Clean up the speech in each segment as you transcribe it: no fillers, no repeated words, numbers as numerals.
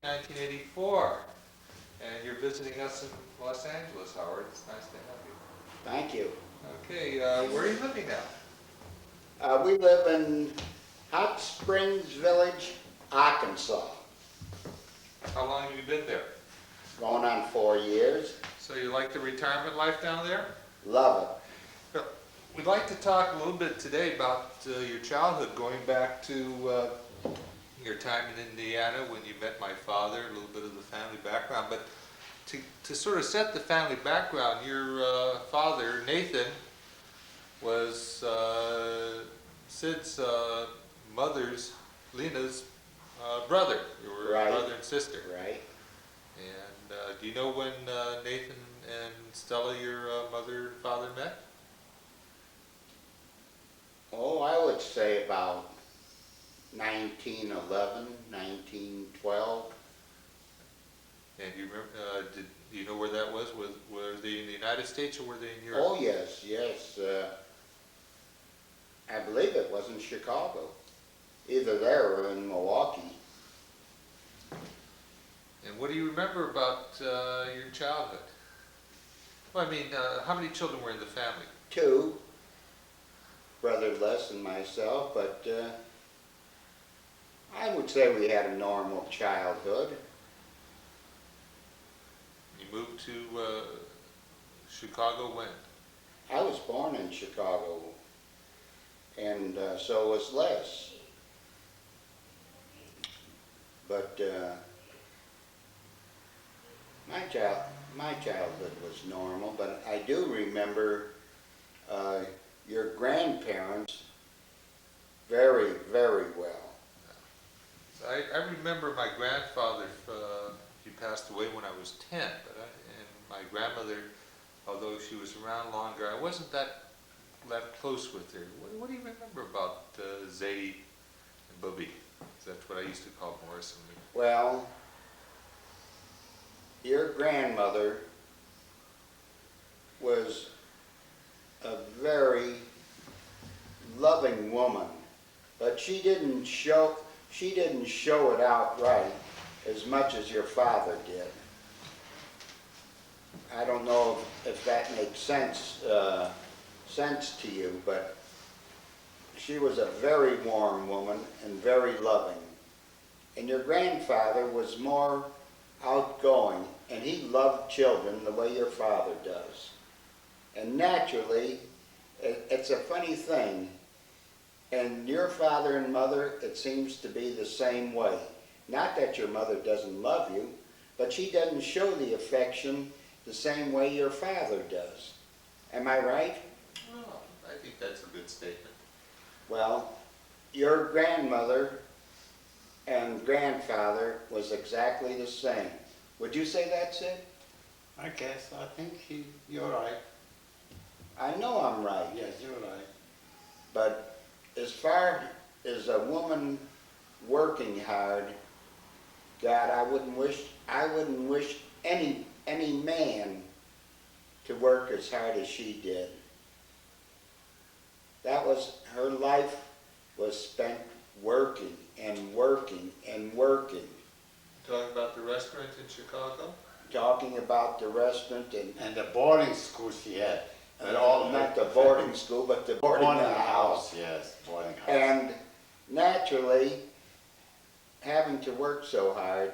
1984, and you're visiting us in Los Angeles, Howard. It's nice to have you. Thank you. Okay, where are you living now? We live in Hot Springs Village, Arkansas. How long have you been there? Going on 4 years. So you like the retirement life down there? Love Well, we'd like to talk a little bit today about your childhood, going back to your time in Indiana when you met my father, a little bit of the family background. But to sort of set the family background, your father, Nathan, was Sid's mother's, Lena's brother. You were Right. brother and sister. it, right? And do you know when Nathan and Stella, your mother and father, met? Oh, I would say about 1911, 1912. And you remember, do you know where that was? Were they in the United States or were they in Europe? Oh, yes, yes. I believe it was in Chicago. Either there or in Milwaukee. And what do you remember about your childhood? Well, I mean, how many children were in the family? 2, brotherless and myself, but I would say we had a normal childhood. You moved to Chicago when? I was born in Chicago, and so was Les. But my childhood was normal, but I do remember your grandparents very, very well. I remember my grandfather, he passed away when I was 10, and my grandmother, although she was around longer, I wasn't that close with her. What do you remember about Zadie and Bubby? That's what I used to call Morrison. Well, your grandmother was a very loving woman, but she didn't show it outright as much as your father did. I don't know if that makes sense to you, but she was a very warm woman and very loving. And your grandfather was more outgoing, and he loved children the way your father does. And naturally, it's a funny thing, and your father and mother, it seems to be the same way. Not that your mother doesn't love you, but she doesn't show the affection the same way your father does. Am I right? Oh, I think that's a good statement. Well, your grandmother and grandfather was exactly the same. Would you say that, Sid? I guess. I think you're right. I know I'm right. Yes, you're right. But as far as a woman working hard, God, I wouldn't wish any man to work as hard as she did. Her life was spent working and working and working. Talking about the restaurant in Chicago? Talking about the restaurant And the boarding school she had. And all not the boarding school, but the boarding house. Yes, boarding house. And naturally, having to work so hard,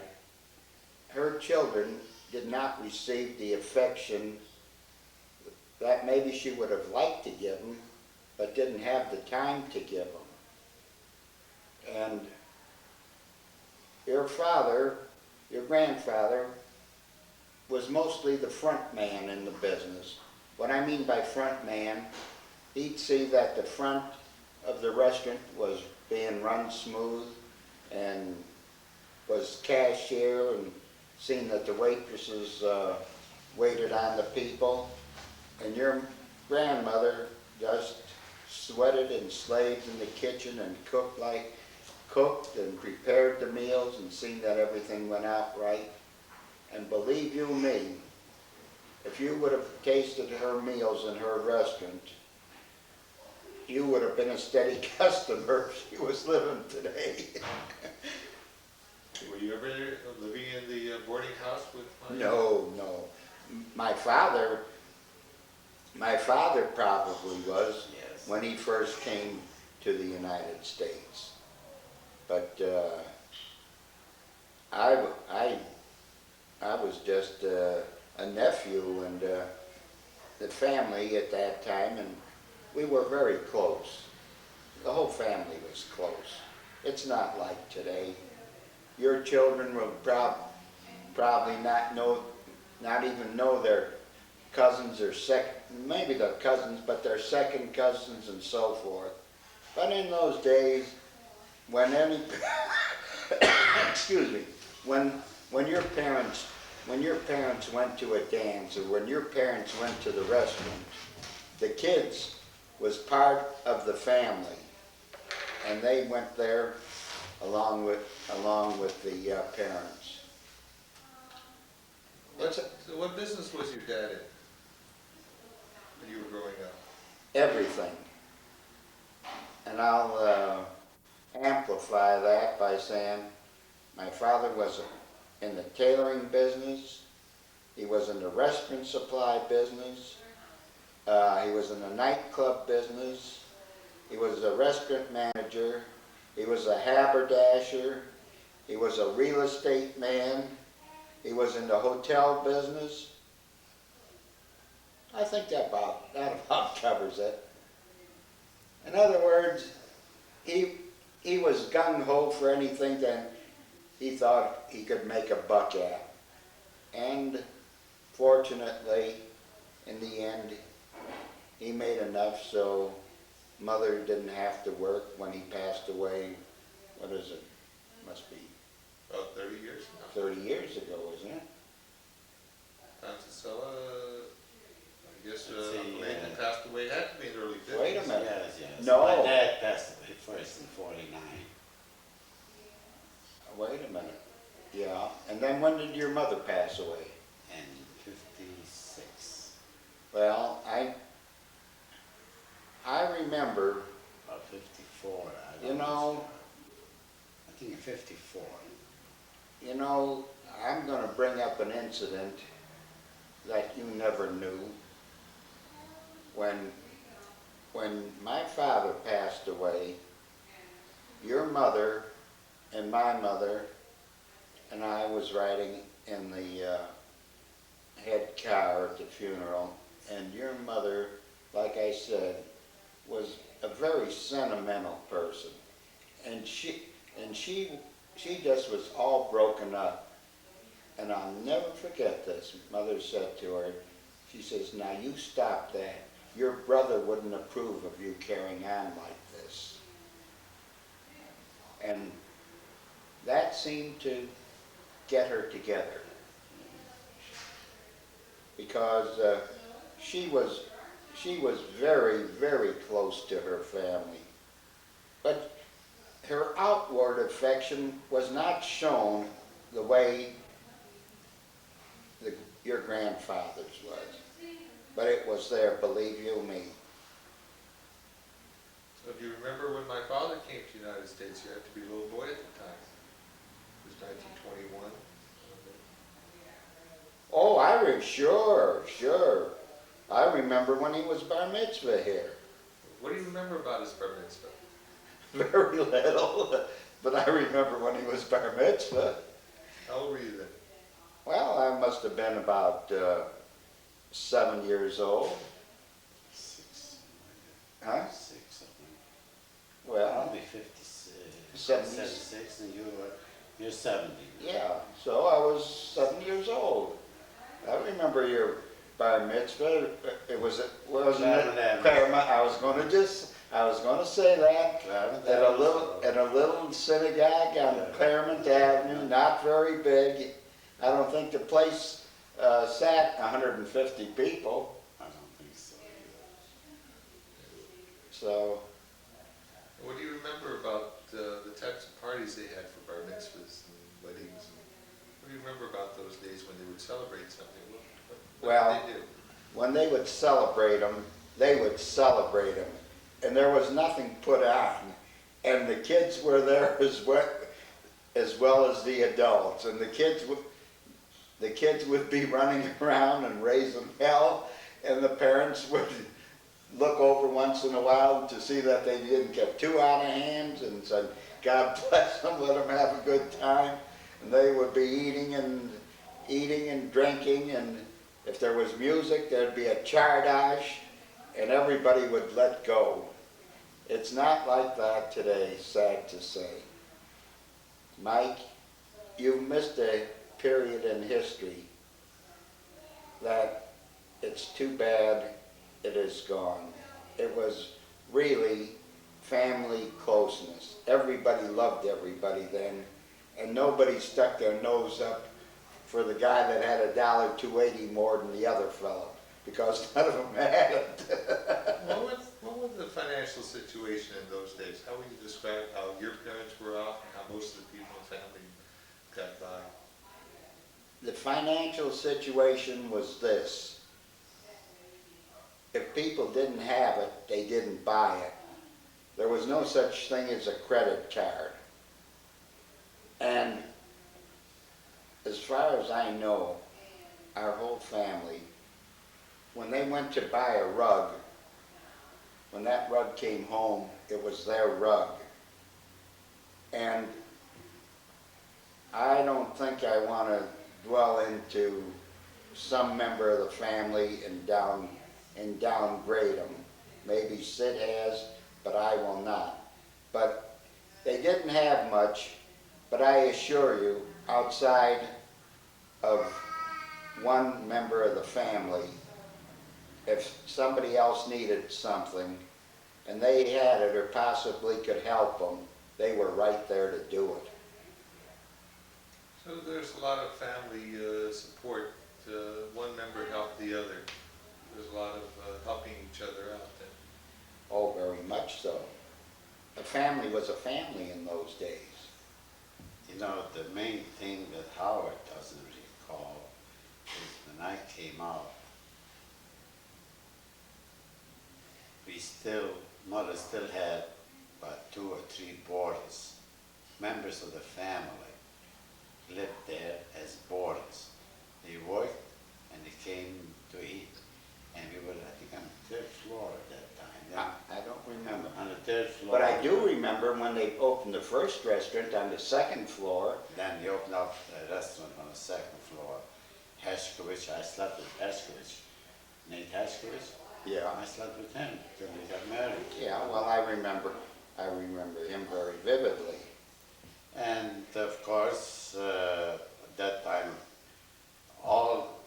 her children did not receive the affection that maybe she would have liked to give them, but didn't have the time to give them. And your grandfather, was mostly the front man in the business. What I mean by front man, he'd see that the front of the restaurant was being run smooth and was cashier and seen that the waitresses waited on the people. And your grandmother just sweated and slaved in the kitchen and cooked and prepared the meals and seen that everything went out right. And believe you me, if you would have tasted her meals in her restaurant, you would have been a steady customer if she was living today. Were you ever living in the boarding house with my? No, no. My father probably was Yes. when he first came to the United States. But I was just a nephew, and the family at that time, and we were very close. The whole family was close. It's not like today. Your children will probably not even know their cousins or maybe their cousins, but their second cousins and so forth. But in those days, when excuse me, when your parents went to a dance, or when your parents went to the restaurant, the kids was part of the family, and they went there along with the parents. So what business was your dad in when you were growing up? Everything. And I'll amplify that by saying my father was in the tailoring business, he was in the restaurant supply business, he was in the nightclub business, he was a restaurant manager, he was a haberdasher, he was a real estate man, he was in the hotel business. I think that about covers it. In other words, he was gung-ho for anything that he thought he could make a buck at. And fortunately, in the end, he made enough so Mother didn't have to work when he passed away. What is it? Must be About 30 years now. 30 years ago, isn't it? Pancasella, I guess, Let's see, when he passed away, had to be in the early 50s. Wait a minute. Yes, yes. No. My dad passed away first in 49. Wait a minute. Yeah. And then when did your mother pass away? And 56. Well, I remember, Or 54. I you don't know, I think 54. I'm going to bring up an incident that you never knew. When my father passed away, your mother and my mother and I was riding in the head car at the funeral, and your mother, like I said, was a very sentimental person, and she just was all broken up. And I'll never forget this. Mother said to her, she says, "Now you stop that. Your brother wouldn't approve of you carrying on like this." And that seemed to get her together, because she was very, very close to her family. But her outward affection was not shown the way your grandfather's was. But it was there, believe you me. So if you remember when my father came to the United States, you had to be a little boy at the time. It was 1921. Oh, sure. I remember when he was bar mitzvah here. What do you remember about his bar mitzvah? Very little, but I remember when he was bar mitzvah. How old were you then? Well, I must have been about 7 years old. 6. Huh? 6, I think. Well, I'll be 56. 70. 76, and you're 70. yeah, so I was 7 years old. I remember your bar mitzvah. It wasn't it Claremont. I was going to say that at a little synagogue on Claremont Avenue, not very big. I don't think the place sat 150 people. I don't think so. So, What do you remember about the types of parties they had for bar mitzvahs and weddings? What do you remember about those days when they would celebrate something? What did they do? when they would celebrate them, and there was nothing put on, and the kids were there as well. as well as the adults, and the kids would be running around and raising hell, and the parents would look over once in a while to see that they didn't get too out of hand and said, God bless them, let them have a good time. And they would be eating and drinking, and if there was music, there'd be a chardash, and everybody would let go. It's not like that today, sad to say. Mike, you've missed a period in history that it's too bad it is gone. It was really family closeness. Everybody loved everybody then, and nobody stuck their nose up for the guy that had $1.280 more than the other fellow, because none of them had it. What was the financial situation in those days? How would you describe how your parents were off and how most of the people in the family got by? The financial situation was this. If people didn't have it, they didn't buy it. There was no such thing as a credit card. And as far as I know, our whole family, when they went to buy a rug, when that rug came home, it was their rug. And I don't think I want to dwell into some member of the family and downgrade them. Maybe Sid has, but I will not. But they didn't have much, but I assure you, outside of one member of the family, if somebody else needed something and they had it or possibly could help them, they were right there to do it. So there's a lot of family support. One member helped the other. There's a lot of helping each other out then. Oh, very much so. A family was a family in those days. You know, the main thing that Howard doesn't recall is when I came out, mother still had about 2 or 3 boarders, members of the family, lived there as boarders. They worked and they came to eat. And we were, I think, on the 3rd floor at that time. I don't remember. On the 3rd floor. But I do remember when they opened the first restaurant on the 2nd floor. Then they opened up a restaurant on the 2nd floor. Hashkovich, I slept with Hashkovich. Nate Hashkovich. Yeah. I slept with him till we got married. Yeah, well, I remember him very vividly. And of course, at that time, all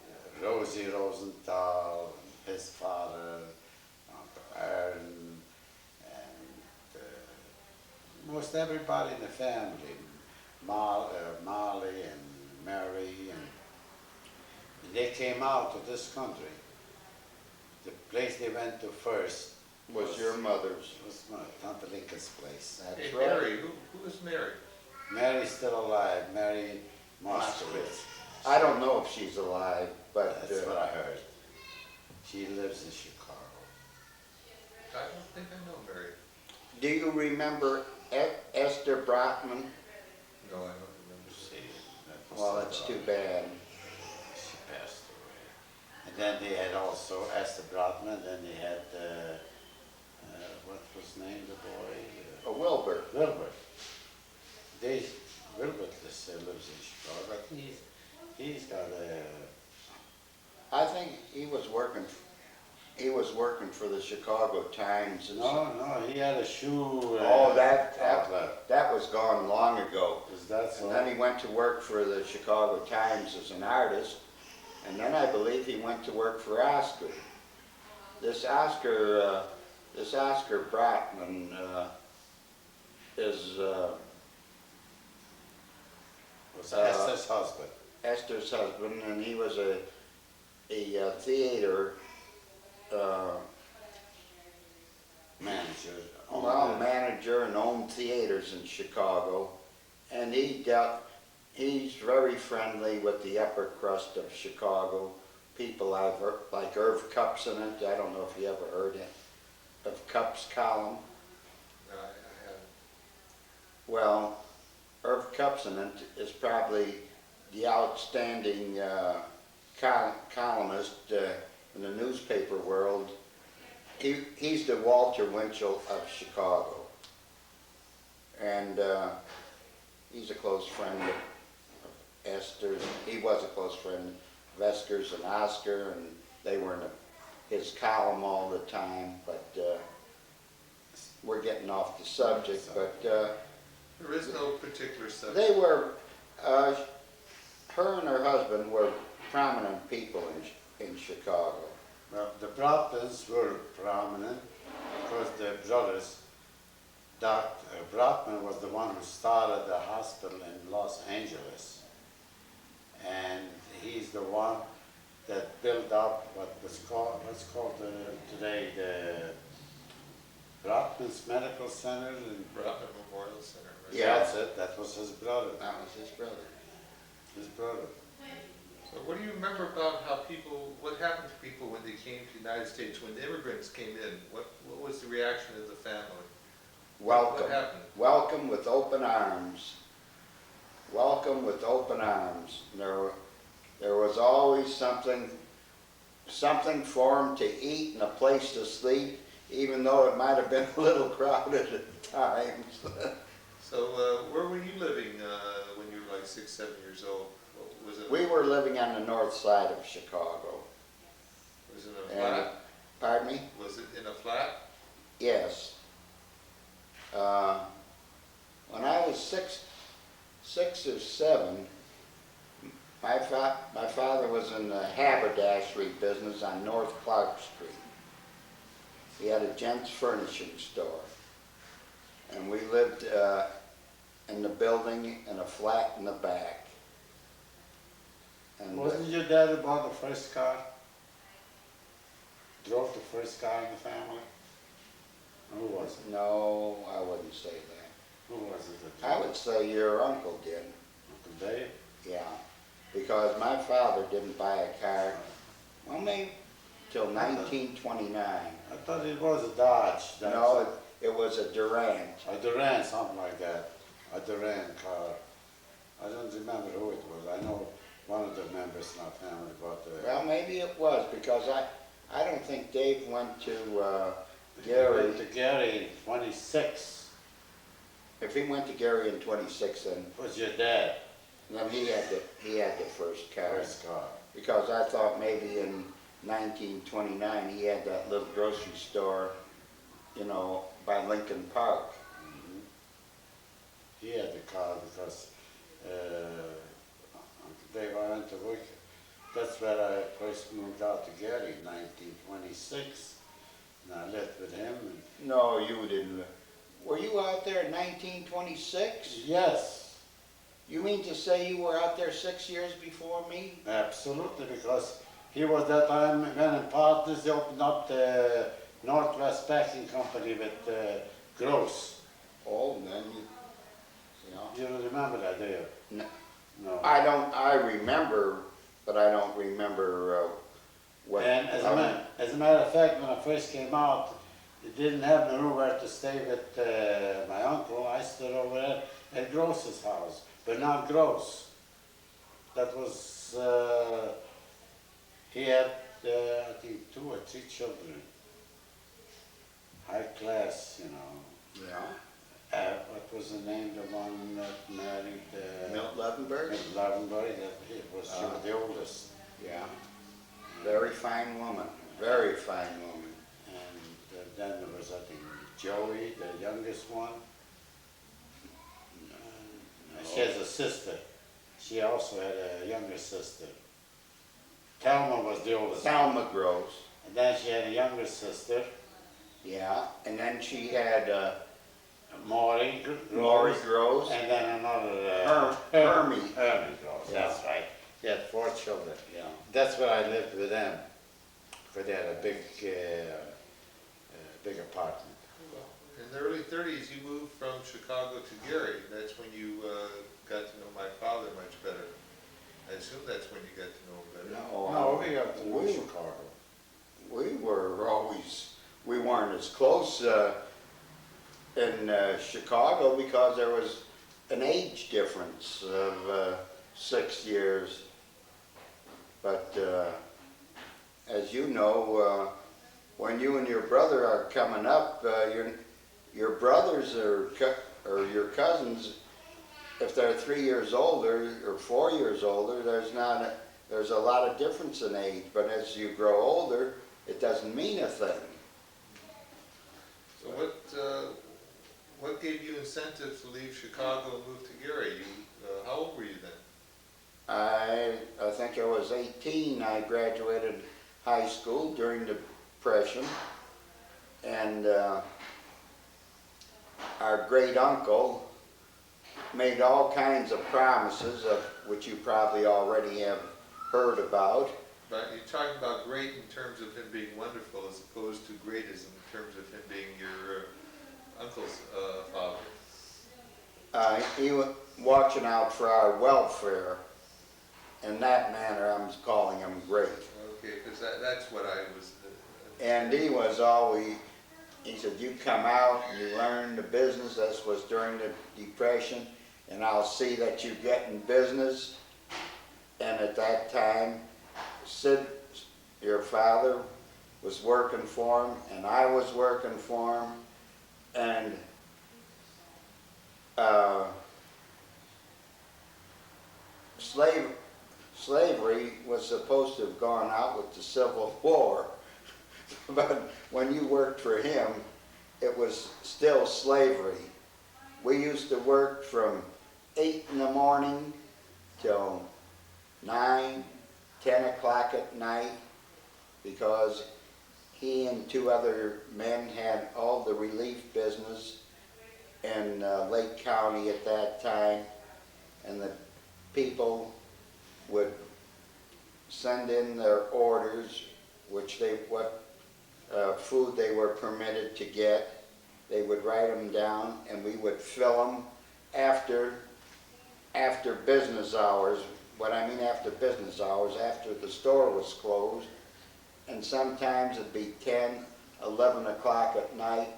Rosie Rosenthal, his father, Uncle Aaron, and most everybody in the family, Molly and Mary, and they came out to this country. The place they went to first Was your mother's? was my Tante Lincoln's place. That's Hey, right. Mary, who is Mary? Mary's still alive, Mary Moskowitz. I don't know if she's alive, but That's what I heard. She lives in Chicago. I don't think I know Mary. do you remember Esther Brotman? No, I don't remember. See, that was Well, the that's too daughter. bad. She passed away. And then they had also Esther Brotman, then they had, what was his name, the boy? Wilbur. Wilbur. Wilbur still lives in Chicago, but he's got a, I think he was working for the Chicago Times. no, he had a shoe. Oh, that outlet. was gone long ago. Is that so? And then he went to work for the Chicago Times as an artist, and then I believe he went to work for Oscar. This Oscar Brotman is Was Esther's husband. Esther's husband, and he was a theater Manager. manager and owned theaters in Chicago, and he's very friendly with the upper crust of Chicago. People like Irv Cup's in it. I don't know if you ever heard of Cup's column. No, I haven't. Well, Irv Kupson is probably the outstanding columnist in the newspaper world. He's the Walter Winchell of Chicago. And he's a close friend of Esther's. He was a close friend of Esther's and Oscar, and they were in his column all the time. But we're getting off the subject. But There is no particular subject. they were, her and her husband were prominent people in Chicago. Well, the Brotmans were prominent because the brothers, Dr. Brotman was the one who started the hospital in Los Angeles. And he's the one that built up what's called today the Brotman's Medical Center. And Brotman Memorial Center, right? Yeah. that's it. That was his brother. That was his brother. His brother. So what do you remember about what happened to people when they came to the United States, when the immigrants came in? What was the reaction of the family? Welcome. What happened? Welcome with open arms. Welcome with open arms. There was always something for them to eat and a place to sleep, even though it might have been a little crowded at times. So where were you living when you were like 6, 7 years old? Was it? We were living on the north side of Chicago. Was it in a flat? Pardon me? Was it in a flat? Yes. When I was six or seven, my father was in the haberdashery business on North Clark Street. He had a gents furnishing store. And we lived in the building in a flat in the back. And Wasn't your dad who bought the first car? Drove the first car in the family? Who was it? no, I wouldn't say that. Who was it? that I drove? would say your uncle did. Uncle Dave? Yeah, because my father didn't buy a car, well, maybe till 1929. I thought it was a Dodge. No, it was a Durant. A Durant, something like that. A Durant car. I don't remember who it was. I know one of the members in our family bought the... Well, maybe it was, because I don't think Dave went to He Gary. went to Gary in 26. If he went to Gary in 26, then Was your dad? he had the first car. First car. Because I thought maybe in 1929 he had that little grocery store, by Lincoln Park. Mhm. He had the car because they went to work. That's where I first moved out to Gary in 1926. And I lived with him. And No, you didn't. Were you out there in 1926? yes, You mean to say you were out there 6 years before me? absolutely, because he was that time when in partners they opened up the Northwest Packing Company with Gross. Oh, then You don't remember that, do you? No. No. I remember, but I don't remember what. And as a matter of fact, when I first came out, it didn't have nowhere to stay with my uncle. I stood over there at Gross's house, but not Gross. That was, he had, I think, 2 or 3 children. High class, Yeah. What was the name, the one that married? Milt Levenberg? Milt Levenberg, she was the oldest. Yeah. Very fine woman. Very fine woman. And then there was, I think, Joey, the youngest one. She has a sister. She also had a younger sister. Thelma was the oldest. Thelma Gross. And then she had a younger sister, Yeah. And then she had Maury Maury Gross. and then another Hermie. Hermie Gross. Yeah. That's right. She had 4 children. Yeah. That's where I lived with them. Because they had a big apartment. In the early 30s, you moved from Chicago to Gary. That's when you got to know my father much better. I assume that's when you got to know him better. No, we got to know Chicago. We weren't as close in Chicago because there was an age difference of 6 years. But as you know, when you and your brother are coming up, your brothers or your cousins, if they're 3 years older or 4 years older, there's a lot of difference in age. But as you grow older, it doesn't mean a thing. So what gave you incentive to leave Chicago and move to Gary? How old were you then? I think I was 18. I graduated high school during the Depression, and our great uncle made all kinds of promises, of which you probably already have heard about. But you're talking about great in terms of him being wonderful, as opposed to great as in terms of him being your uncle's father. He was watching out for our welfare. In that manner, I'm calling him great. Okay, because that's what I was... And he was always, he said, you come out, you learn the business. This was during the Depression, and I'll see that you get in business. And at that time, Sid, your father, was working for him, and I was working for him. And slavery was supposed to have gone out with the Civil War. But when you worked for him, it was still slavery. We used to work from 8 in the morning till 9, 10 o'clock at night, because he and 2 other men had all the relief business in Lake County at that time, and the people would send in their orders, what food they were permitted to get. They would write them down, and we would fill them after business hours. What I mean after business hours, after the store was closed, and sometimes it'd be 10, 11 o'clock at night.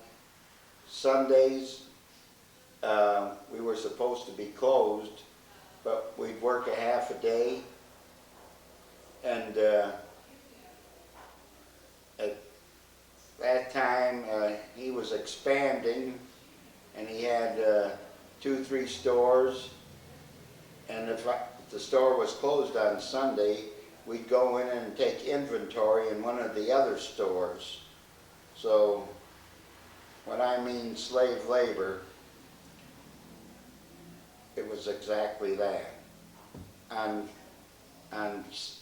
Sundays, we were supposed to be closed, but we'd work a half a day, and at that time he was expanding, and he had 2, 3 stores, and if the store was closed on Sunday, we'd go in and take inventory in one of the other stores. So when I mean slave labor, it was exactly that. On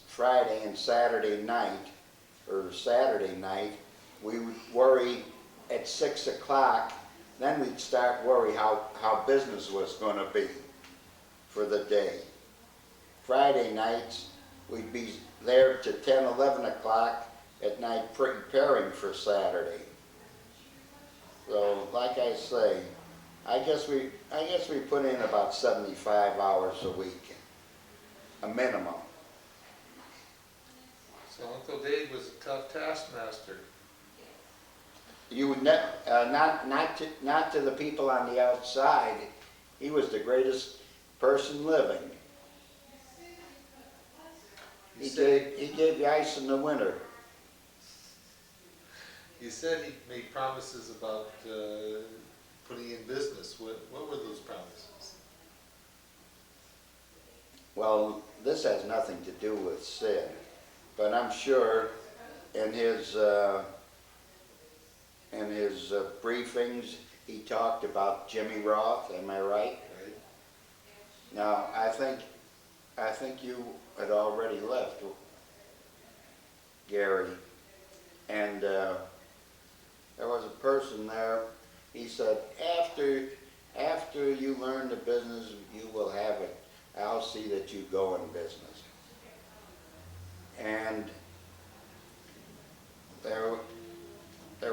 Friday and Saturday night, we would worry at 6 o'clock. Then we'd start worry how business was going to be for the day. Friday nights, we'd be there to 10, 11 o'clock at night preparing for Saturday. So, like I say, I guess we put in about 75 hours a week, a minimum. So Uncle Dave was a tough taskmaster. You would not to the people on the outside. He was the greatest person living. He gave you ice in the winter. You said he made promises about putting in business. What were those promises? Well, this has nothing to do with Sid, but I'm sure in his briefings he talked about Jimmy Roth. Am I right? Right. Now I think you had already left, Gary, and there was a person there. He said, after you learn the business, you will have it. I'll see that you go in business. And there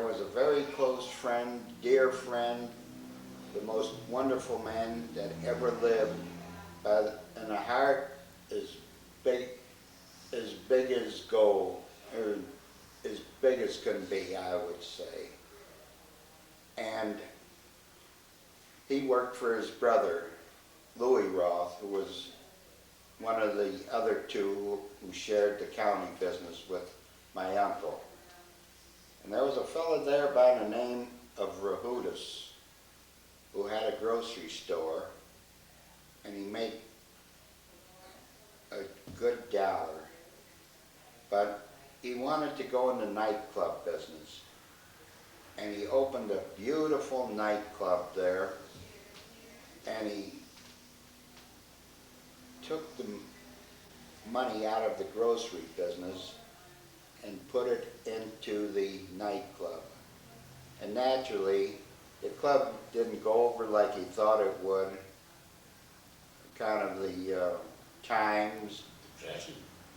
was a very close friend, dear friend, the most wonderful man that ever lived, and a heart as big as gold, or as big as can be, I would say. And he worked for his brother, Louis Roth, who was one of the other two who shared the county business with my uncle. And there was a fellow there by the name of Rahudis who had a grocery store, and he made a good dollar. But he wanted to go in the nightclub business. And he opened a beautiful nightclub there, and he took the money out of the grocery business and put it into the nightclub. And naturally, the club didn't go over like he thought it would. Kind of the times,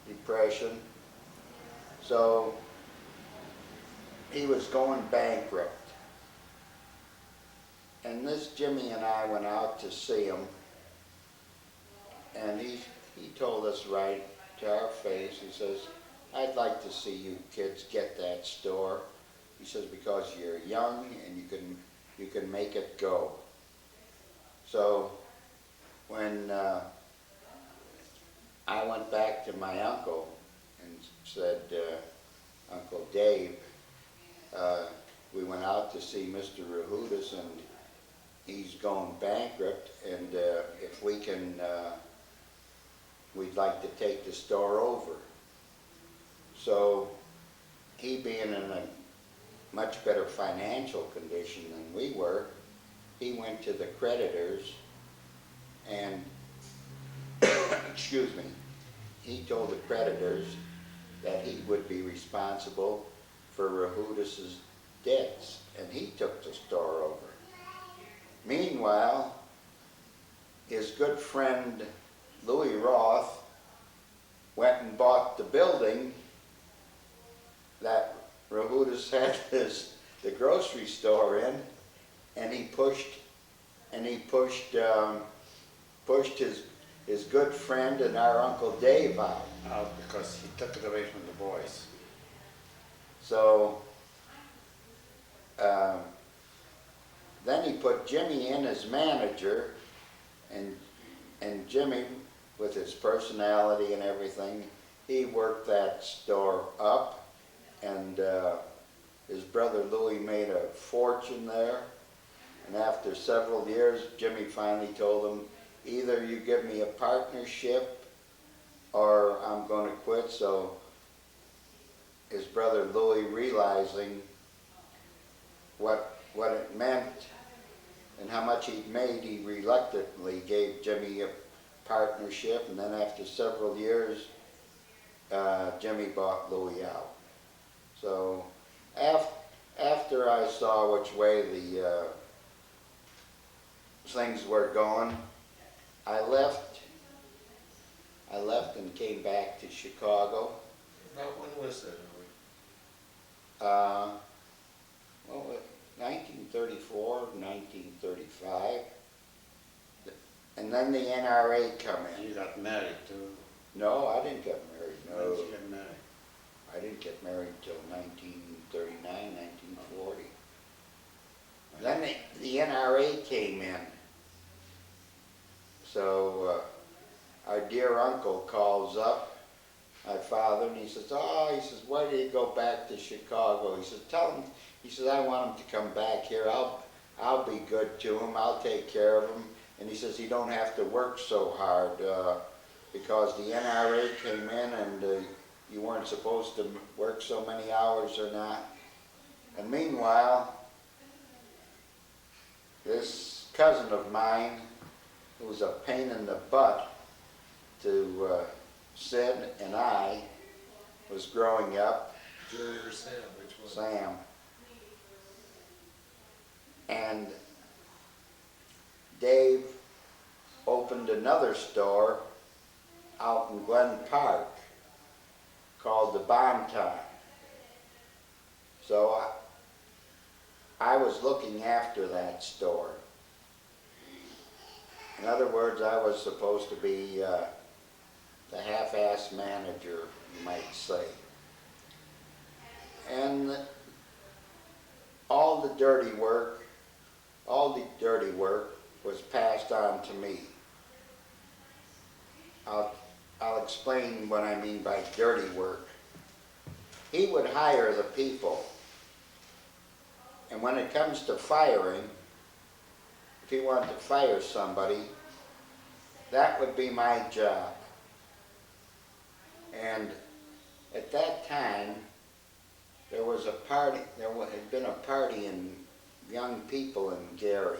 depression. So he was going bankrupt. And this Jimmy and I went out to see him, and he told us right to our face, he says, "I'd like to see you kids get that store." He says, "because you're young and you can make it go." So when I went back to my uncle and said, "Uncle Dave, we went out to see Mr. Rahudis and he's going bankrupt, and if we can, we'd like to take the store over." So he, being in a much better financial condition than we were, he went to the creditors and excuse me, he told the creditors that he would be responsible for Rahudis's debts, and he took the store over. Meanwhile, his good friend Louis Roth went and bought the building that Rahudis had the grocery store in, and he pushed his good friend and our Uncle Dave out. Out because he took it away from the boys. So then he put Jimmy in as manager, and Jimmy, with his personality and everything, he worked that store up, and his brother Louis made a fortune there. And after several years, Jimmy finally told him, "Either you give me a partnership or I'm going to quit." So his brother Louis, realizing what it meant and how much he'd made, he reluctantly gave Jimmy a partnership, and then after several years, Jimmy bought Louis out. So after I saw which way the things were going, I left and came back to Chicago. Now, when was that? Well, 1934, 1935. And then the NRA come in. You got married too. No, I didn't get married. When No, did you get married? I didn't get married till 1939, 1940. Then the NRA came in. So our dear uncle calls up my father, and he says, "Why do you go back to Chicago?" He says, "Tell him," he says, "I want him to come back here. I'll be good to him. I'll take care of him." And he says, "He don't have to work so hard because the NRA came in and you weren't supposed to work so many hours or not." And meanwhile, this cousin of mine, who was a pain in the butt to Sid and I, was growing up. Jerry or Sam, which one? Sam. And Dave opened another store out in Glen Park called the Baim. So I was looking after that store. In other words, I was supposed to be the half-ass manager, you might say. And all the dirty work was passed on to me. I'll explain what I mean by dirty work. He would hire the people, and when it comes to firing, if he wanted to fire somebody, that would be my job. And at that time, there was a party, had been a party in young people in Gary.